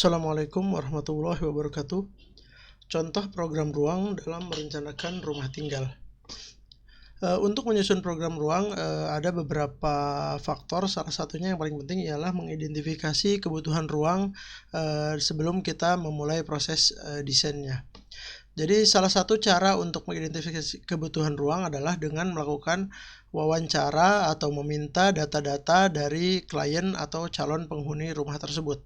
Assalamualaikum warahmatullahi wabarakatuh. Contoh program ruang dalam merencanakan rumah tinggal. Untuk menyusun program ruang ada beberapa faktor. Salah satunya yang paling penting ialah mengidentifikasi kebutuhan ruang sebelum kita memulai proses desainnya. Jadi salah satu cara untuk mengidentifikasi kebutuhan ruang adalah dengan melakukan wawancara atau meminta data-data dari klien atau calon penghuni rumah tersebut.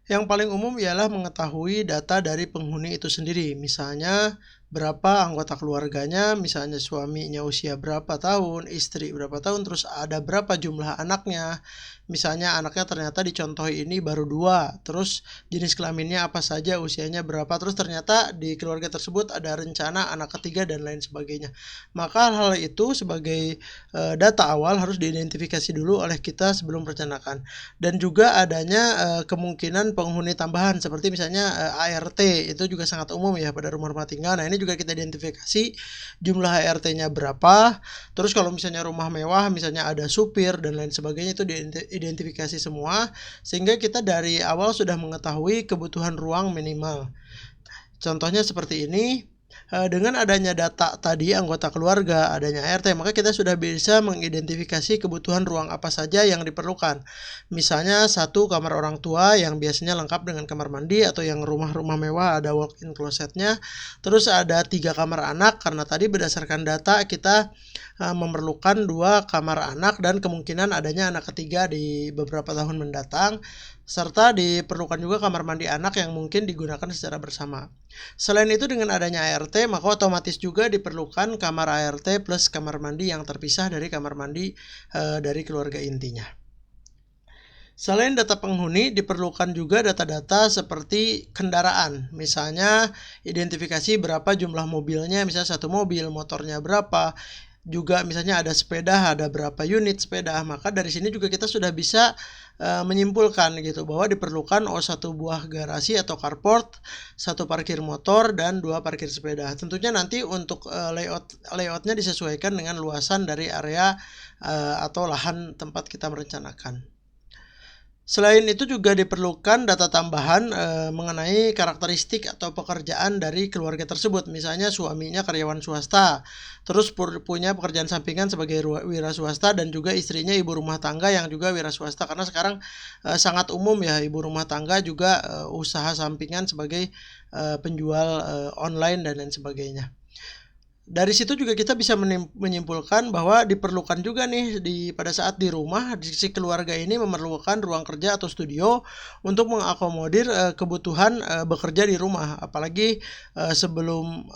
Yang paling umum ialah mengetahui data dari penghuni itu sendiri, misalnya berapa anggota keluarganya, misalnya suaminya usia berapa tahun, istri berapa tahun, terus ada berapa jumlah anaknya. Misalnya anaknya ternyata di contoh ini baru 2, terus jenis kelaminnya apa saja, usianya berapa, terus ternyata di keluarga tersebut ada rencana anak ketiga dan lain sebagainya. Maka hal itu sebagai data awal harus diidentifikasi dulu oleh kita sebelum merencanakan. Dan juga adanya kemungkinan penghuni tambahan seperti misalnya ART, itu juga sangat umum ya pada rumah-rumah tinggal. Nah, ini juga kita identifikasi jumlah ART-nya berapa. Terus kalau misalnya rumah mewah, misalnya ada supir dan lain sebagainya, itu diidentifikasi semua sehingga kita dari awal sudah mengetahui kebutuhan ruang minimal. Contohnya seperti ini. Dengan adanya data tadi anggota keluarga, adanya ART, maka kita sudah bisa mengidentifikasi kebutuhan ruang apa saja yang diperlukan. Misalnya 1 kamar orang tua yang biasanya lengkap dengan kamar mandi, atau yang rumah-rumah mewah ada walk-in closetnya. Terus ada 3 kamar anak, karena tadi berdasarkan data kita memerlukan 2 kamar anak dan kemungkinan adanya anak ketiga di beberapa tahun mendatang. Serta diperlukan juga kamar mandi anak yang mungkin digunakan secara bersama. Selain itu, dengan adanya ART, maka otomatis juga diperlukan kamar ART plus kamar mandi yang terpisah dari kamar mandi dari keluarga intinya. Selain data penghuni, diperlukan juga data-data seperti kendaraan. Misalnya identifikasi berapa jumlah mobilnya, misalnya 1 mobil, motornya berapa. Juga misalnya ada sepeda, ada berapa unit sepeda. Maka dari sini juga kita sudah bisa menyimpulkan gitu bahwa diperlukan 1 buah garasi atau carport, 1 parkir motor, dan 2 parkir sepeda. Tentunya nanti untuk layoutnya disesuaikan dengan luasan dari area atau lahan tempat kita merencanakan. Selain itu juga diperlukan data tambahan mengenai karakteristik atau pekerjaan dari keluarga tersebut. Misalnya suaminya karyawan swasta, terus punya pekerjaan sampingan sebagai wira swasta, dan juga istrinya ibu rumah tangga yang juga wira swasta. Karena sekarang sangat umum ya ibu rumah tangga juga usaha sampingan sebagai penjual online dan lain sebagainya. Dari situ juga kita bisa menyimpulkan bahwa diperlukan juga nih pada saat di rumah, si keluarga ini memerlukan ruang kerja atau studio untuk mengakomodir kebutuhan bekerja di rumah. Apalagi sebelum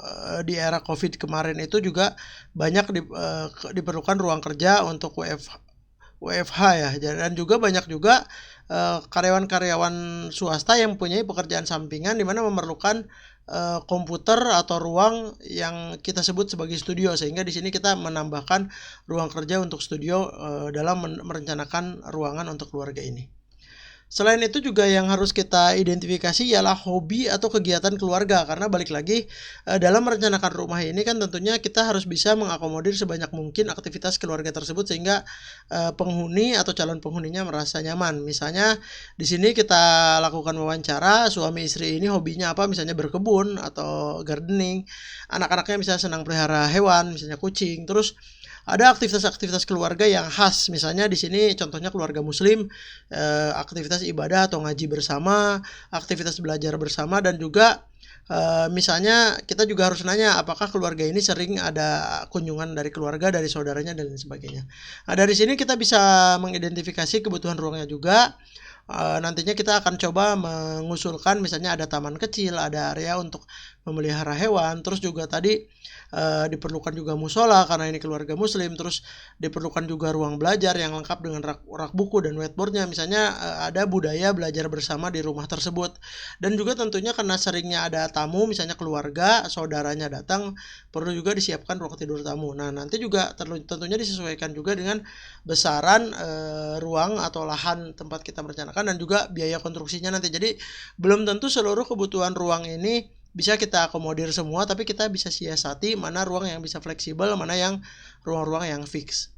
di era COVID kemarin itu juga banyak diperlukan ruang kerja untuk WFH ya, dan juga banyak juga karyawan-karyawan swasta yang mempunyai pekerjaan sampingan di mana memerlukan komputer atau ruang yang kita sebut sebagai studio, sehingga di sini kita menambahkan ruang kerja untuk studio dalam merencanakan ruangan untuk keluarga ini. Selain itu juga yang harus kita identifikasi ialah hobi atau kegiatan keluarga, karena balik lagi dalam merencanakan rumah ini kan tentunya kita harus bisa mengakomodir sebanyak mungkin aktivitas keluarga tersebut sehingga penghuni atau calon penghuninya merasa nyaman. Misalnya di sini kita lakukan wawancara, suami istri ini hobinya apa, misalnya berkebun atau gardening, anak-anaknya misalnya senang pelihara hewan, misalnya kucing. Terus ada aktivitas-aktivitas keluarga yang khas, misalnya di sini contohnya keluarga muslim, aktivitas ibadah atau ngaji bersama, aktivitas belajar bersama, dan juga misalnya kita juga harus nanya apakah keluarga ini sering ada kunjungan dari keluarga, dari saudaranya, dan lain sebagainya. Nah, dari sini kita bisa mengidentifikasi kebutuhan ruangnya juga. Nantinya kita akan coba mengusulkan misalnya ada taman kecil, ada area untuk memelihara hewan, terus juga tadi diperlukan juga musola karena ini keluarga muslim, terus diperlukan juga ruang belajar yang lengkap dengan rak buku dan whiteboardnya, misalnya ada budaya belajar bersama di rumah tersebut. Dan juga tentunya karena seringnya ada tamu, misalnya keluarga, saudaranya datang, perlu juga disiapkan ruang tidur tamu. Nah, nanti juga tentunya disesuaikan juga dengan besaran ruang atau lahan tempat kita merencanakan dan juga biaya konstruksinya nanti. Jadi belum tentu seluruh kebutuhan ruang ini bisa kita akomodir semua, tapi kita bisa siasati mana ruang yang bisa fleksibel, mana yang ruang-ruang yang fix.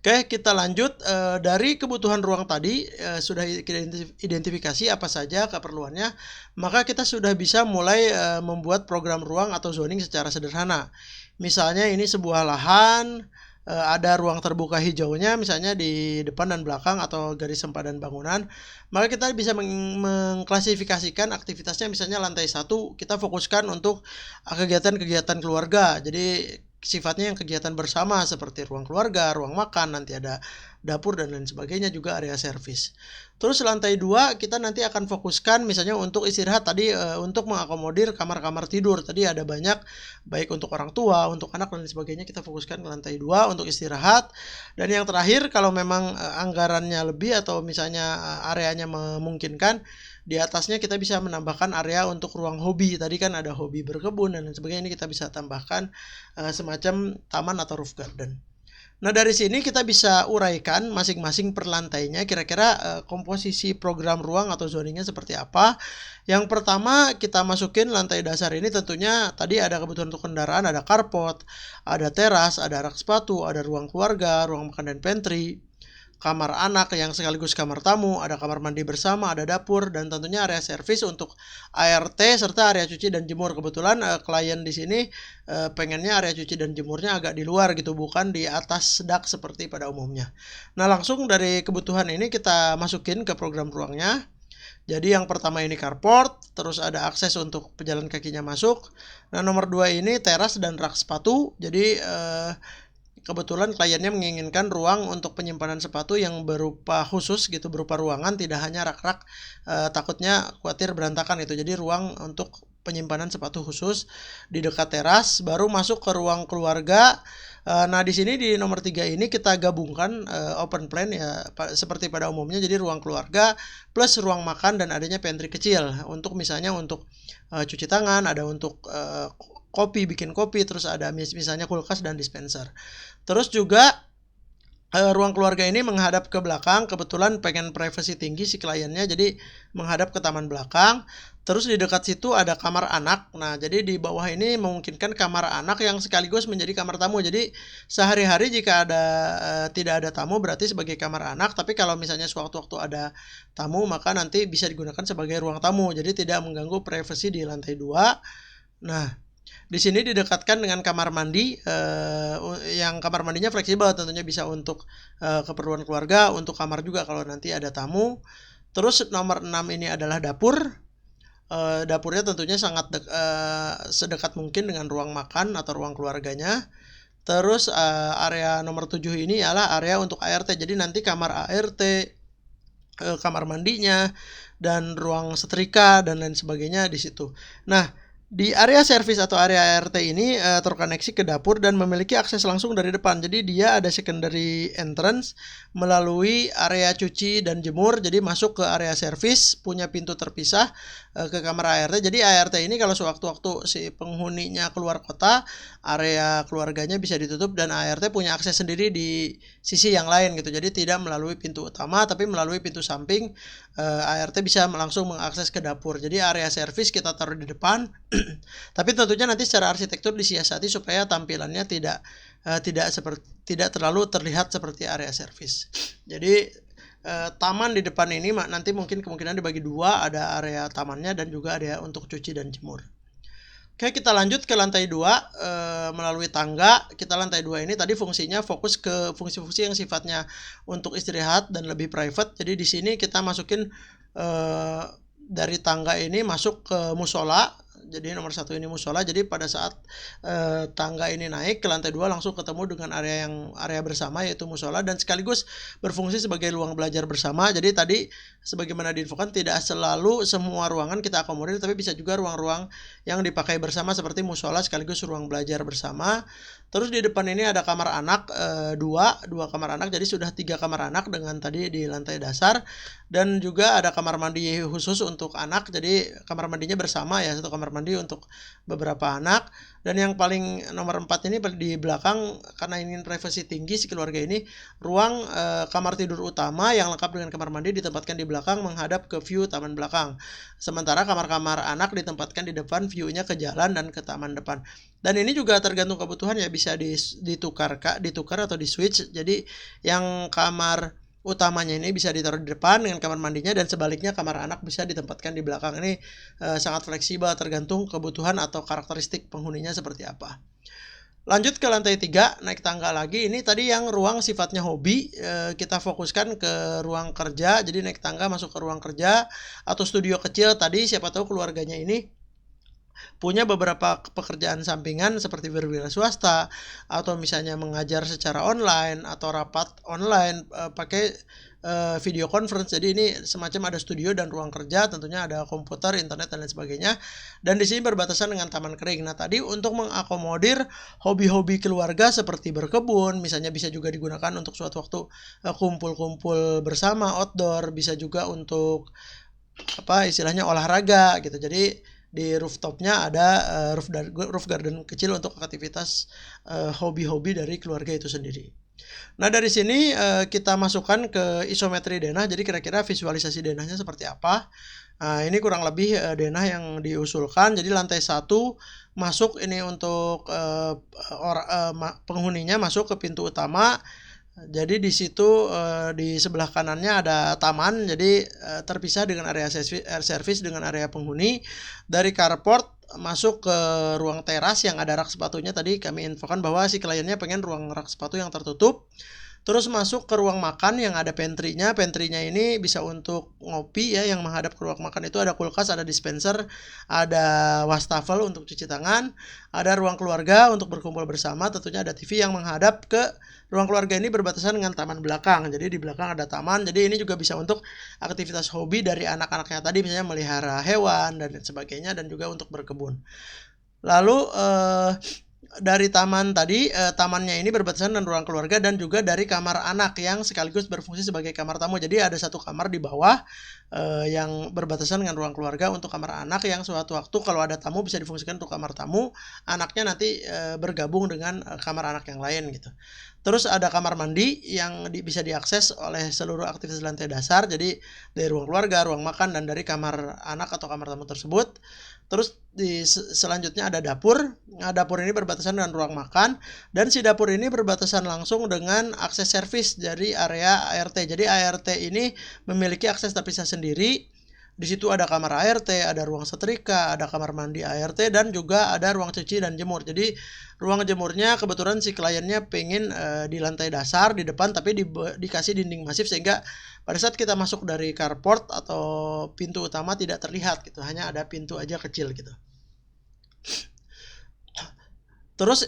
Oke, kita lanjut. Dari kebutuhan ruang tadi sudah kita identifikasi apa saja keperluannya, maka kita sudah bisa mulai membuat program ruang atau zoning secara sederhana. Misalnya ini sebuah lahan, ada ruang terbuka hijaunya misalnya di depan dan belakang atau garis sempadan bangunan, maka kita bisa mengklasifikasikan aktivitasnya. Misalnya lantai 1 kita fokuskan untuk kegiatan-kegiatan keluarga, jadi sifatnya yang kegiatan bersama seperti ruang keluarga, ruang makan, nanti ada dapur dan lain sebagainya, juga area servis. Terus lantai 2 kita nanti akan fokuskan misalnya untuk istirahat tadi, untuk mengakomodir kamar-kamar tidur. Tadi ada banyak, baik untuk orang tua, untuk anak dan lain sebagainya, kita fokuskan ke lantai 2 untuk istirahat. Dan yang terakhir kalau memang anggarannya lebih atau misalnya areanya memungkinkan, di atasnya kita bisa menambahkan area untuk ruang hobi. Tadi kan ada hobi berkebun dan lain sebagainya, ini kita bisa tambahkan semacam taman atau roof garden. Nah, dari sini kita bisa uraikan masing-masing per lantainya kira-kira komposisi program ruang atau zoningnya seperti apa. Yang pertama kita masukin lantai dasar ini, tentunya tadi ada kebutuhan untuk kendaraan, ada carport, ada teras, ada rak sepatu, ada ruang keluarga, ruang makan dan pantry, kamar anak yang sekaligus kamar tamu, ada kamar mandi bersama, ada dapur, dan tentunya area servis untuk ART serta area cuci dan jemur. Kebetulan klien di sini pengennya area cuci dan jemurnya agak di luar gitu, bukan di atas dak seperti pada umumnya. Nah, langsung dari kebutuhan ini kita masukin ke program ruangnya. Jadi yang pertama ini carport, terus ada akses untuk pejalan kakinya masuk. Nah, nomor 2 ini teras dan rak sepatu. Jadi kebetulan kliennya menginginkan ruang untuk penyimpanan sepatu yang berupa khusus gitu, berupa ruangan, tidak hanya rak-rak, takutnya khawatir berantakan itu. Jadi ruang untuk penyimpanan sepatu khusus di dekat teras, baru masuk ke ruang keluarga. Nah, di sini di nomor 3 ini kita gabungkan open plan ya, seperti pada umumnya. Jadi ruang keluarga plus ruang makan dan adanya pantry kecil untuk misalnya untuk cuci tangan, ada untuk kopi, bikin kopi, terus ada misalnya kulkas dan dispenser. Terus juga ruang keluarga ini menghadap ke belakang, kebetulan pengen privacy tinggi si kliennya, jadi menghadap ke taman belakang. Terus di dekat situ ada kamar anak. Nah, jadi di bawah ini memungkinkan kamar anak yang sekaligus menjadi kamar tamu. Jadi sehari-hari jika tidak ada tamu berarti sebagai kamar anak, tapi kalau misalnya sewaktu-waktu ada tamu maka nanti bisa digunakan sebagai ruang tamu. Jadi tidak mengganggu privasi di lantai 2. Nah, di sini didekatkan dengan kamar mandi, yang kamar mandinya fleksibel, tentunya bisa untuk keperluan keluarga, untuk kamar juga kalau nanti ada tamu. Terus nomor 6 ini adalah dapur. Dapurnya tentunya sangat sedekat mungkin dengan ruang makan atau ruang keluarganya. Terus area nomor 7 ini adalah area untuk ART. Jadi nanti kamar ART, kamar mandinya, dan ruang setrika dan lain sebagainya di situ. Nah, di area servis atau area ART ini terkoneksi ke dapur dan memiliki akses langsung dari depan. Jadi dia ada secondary entrance melalui area cuci dan jemur. Jadi masuk ke area servis, punya pintu terpisah ke kamar ART. Jadi ART ini kalau sewaktu-waktu si penghuninya keluar kota, area keluarganya bisa ditutup dan ART punya akses sendiri di sisi yang lain gitu. Jadi tidak melalui pintu utama tapi melalui pintu samping. ART bisa langsung mengakses ke dapur. Jadi area servis kita taruh di depan. Tapi tentunya nanti secara arsitektur disiasati supaya tampilannya tidak terlalu terlihat seperti area servis. Jadi taman di depan ini nanti mungkin kemungkinan dibagi 2, ada area tamannya dan juga area untuk cuci dan jemur. Oke, kita lanjut ke lantai 2 melalui tangga. Kita lantai 2 ini tadi fungsinya fokus ke fungsi-fungsi yang sifatnya untuk istirahat dan lebih private. Jadi di sini kita masukin dari tangga ini masuk ke musola. Jadi nomor 1 ini musola. Jadi pada saat tangga ini naik ke lantai 2 langsung ketemu dengan area bersama yaitu musola, dan sekaligus berfungsi sebagai ruang belajar bersama. Jadi tadi sebagaimana diinfokan tidak selalu semua ruangan kita akomodir, tapi bisa juga ruang-ruang yang dipakai bersama seperti musola sekaligus ruang belajar bersama. Terus di depan ini ada kamar anak, dua kamar anak, jadi sudah 3 kamar anak dengan tadi di lantai dasar. Dan juga ada kamar mandi khusus untuk anak, jadi kamar mandinya bersama ya, satu kamar kamar mandi untuk beberapa anak. Dan yang paling nomor 4 ini di belakang, karena ingin privasi tinggi si keluarga ini, ruang kamar tidur utama yang lengkap dengan kamar mandi ditempatkan di belakang menghadap ke view taman belakang. Sementara kamar-kamar anak ditempatkan di depan, view-nya ke jalan dan ke taman depan. Dan ini juga tergantung kebutuhan ya, bisa ditukar atau di switch. Jadi yang kamar utamanya ini bisa ditaruh di depan dengan kamar mandinya, dan sebaliknya kamar anak bisa ditempatkan di belakang. Ini sangat fleksibel tergantung kebutuhan atau karakteristik penghuninya seperti apa. Lanjut ke lantai 3, naik tangga lagi. Ini tadi yang ruang sifatnya hobi, kita fokuskan ke ruang kerja. Jadi naik tangga masuk ke ruang kerja atau studio kecil. Tadi siapa tahu keluarganya ini punya beberapa pekerjaan sampingan seperti berwira swasta, atau misalnya mengajar secara online atau rapat online pakai video conference. Jadi ini semacam ada studio dan ruang kerja, tentunya ada komputer, internet dan lain sebagainya. Dan di sini berbatasan dengan taman kering. Nah, tadi untuk mengakomodir hobi-hobi keluarga seperti berkebun, misalnya bisa juga digunakan untuk suatu waktu kumpul-kumpul bersama outdoor, bisa juga untuk istilahnya olahraga gitu. Jadi di rooftopnya ada roof garden kecil untuk aktivitas hobi-hobi dari keluarga itu sendiri. Nah, dari sini kita masukkan ke isometri denah. Jadi kira-kira visualisasi denahnya seperti apa. Nah, ini kurang lebih denah yang diusulkan. Jadi lantai 1 masuk ini untuk penghuninya masuk ke pintu utama. Jadi di situ di sebelah kanannya ada taman, jadi terpisah dengan area service dengan area penghuni. Dari carport masuk ke ruang teras yang ada rak sepatunya. Tadi kami infokan bahwa si kliennya pengen ruang rak sepatu yang tertutup. Terus masuk ke ruang makan yang ada pantry-nya. Pantry-nya ini bisa untuk ngopi ya, yang menghadap ke ruang makan itu ada kulkas, ada dispenser, ada wastafel untuk cuci tangan, ada ruang keluarga untuk berkumpul bersama, tentunya ada TV yang menghadap ke ruang keluarga ini berbatasan dengan taman belakang. Jadi di belakang ada taman. Jadi ini juga bisa untuk aktivitas hobi dari anak-anaknya tadi, misalnya melihara hewan dan sebagainya, dan juga untuk berkebun. Lalu dari taman tadi, tamannya ini berbatasan dengan ruang keluarga dan juga dari kamar anak yang sekaligus berfungsi sebagai kamar tamu. Jadi ada satu kamar di bawah yang berbatasan dengan ruang keluarga untuk kamar anak, yang suatu waktu kalau ada tamu bisa difungsikan untuk kamar tamu, anaknya nanti bergabung dengan kamar anak yang lain gitu. Terus ada kamar mandi yang bisa diakses oleh seluruh aktivitas lantai dasar. Jadi dari ruang keluarga, ruang makan, dan dari kamar anak atau kamar tamu tersebut. Terus selanjutnya ada dapur. Nah, dapur ini berbatasan dengan ruang makan, dan si dapur ini berbatasan langsung dengan akses servis dari area ART. Jadi ART ini memiliki akses terpisah sendiri. Di situ ada kamar ART, ada ruang setrika, ada kamar mandi ART, dan juga ada ruang cuci dan jemur. Jadi ruang jemurnya kebetulan si kliennya pengen di lantai dasar di depan, tapi dikasih dinding masif sehingga pada saat kita masuk dari carport atau pintu utama tidak terlihat gitu, hanya ada pintu aja kecil gitu. Terus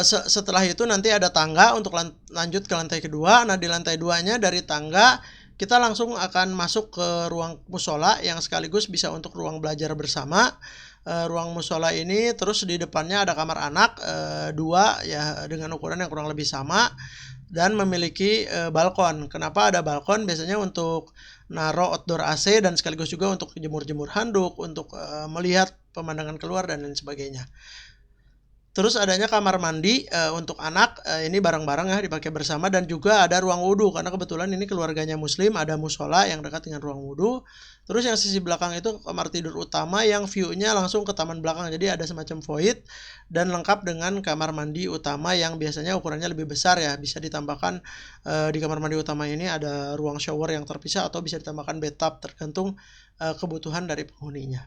setelah itu nanti ada tangga untuk lanjut ke lantai kedua. Nah, di lantai 2-nya dari tangga kita langsung akan masuk ke ruang musola yang sekaligus bisa untuk ruang belajar bersama. Ruang musola ini terus di depannya ada kamar anak 2 ya, dengan ukuran yang kurang lebih sama dan memiliki balkon. Kenapa ada balkon? Biasanya untuk naruh outdoor AC dan sekaligus juga untuk jemur-jemur handuk, untuk melihat pemandangan keluar dan lain sebagainya. Terus adanya kamar mandi untuk anak, ini bareng-bareng ya, dipakai bersama, dan juga ada ruang wudhu karena kebetulan ini keluarganya muslim, ada musola yang dekat dengan ruang wudhu. Terus yang sisi belakang itu kamar tidur utama yang view-nya langsung ke taman belakang, jadi ada semacam void dan lengkap dengan kamar mandi utama yang biasanya ukurannya lebih besar ya. Bisa ditambahkan di kamar mandi utama ini ada ruang shower yang terpisah atau bisa ditambahkan bathtub tergantung kebutuhan dari penghuninya.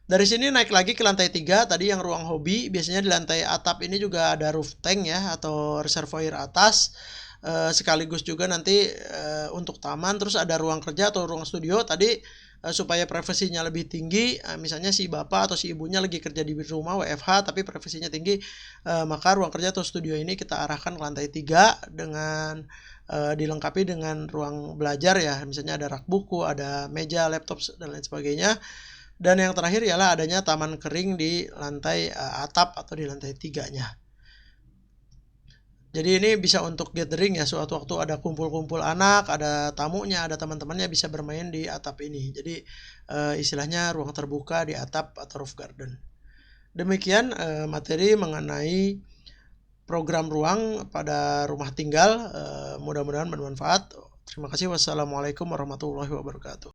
Dari sini naik lagi ke lantai 3, tadi yang ruang hobi. Biasanya di lantai atap ini juga ada roof tank ya, atau reservoir atas, sekaligus juga nanti untuk taman. Terus ada ruang kerja atau ruang studio tadi, supaya privasinya lebih tinggi. Misalnya si bapak atau si ibunya lagi kerja di rumah WFH tapi privasinya tinggi, maka ruang kerja atau studio ini kita arahkan ke lantai 3 dengan dilengkapi dengan ruang belajar ya. Misalnya ada rak buku, ada meja, laptop, dan lain sebagainya. Dan yang terakhir ialah adanya taman kering di lantai atap atau di lantai 3-nya. Jadi ini bisa untuk gathering ya, suatu waktu ada kumpul-kumpul anak, ada tamunya, ada teman-temannya bisa bermain di atap ini. Jadi istilahnya ruang terbuka di atap atau roof garden. Demikian materi mengenai program ruang pada rumah tinggal. Mudah-mudahan bermanfaat. Terima kasih. Wassalamualaikum warahmatullahi wabarakatuh.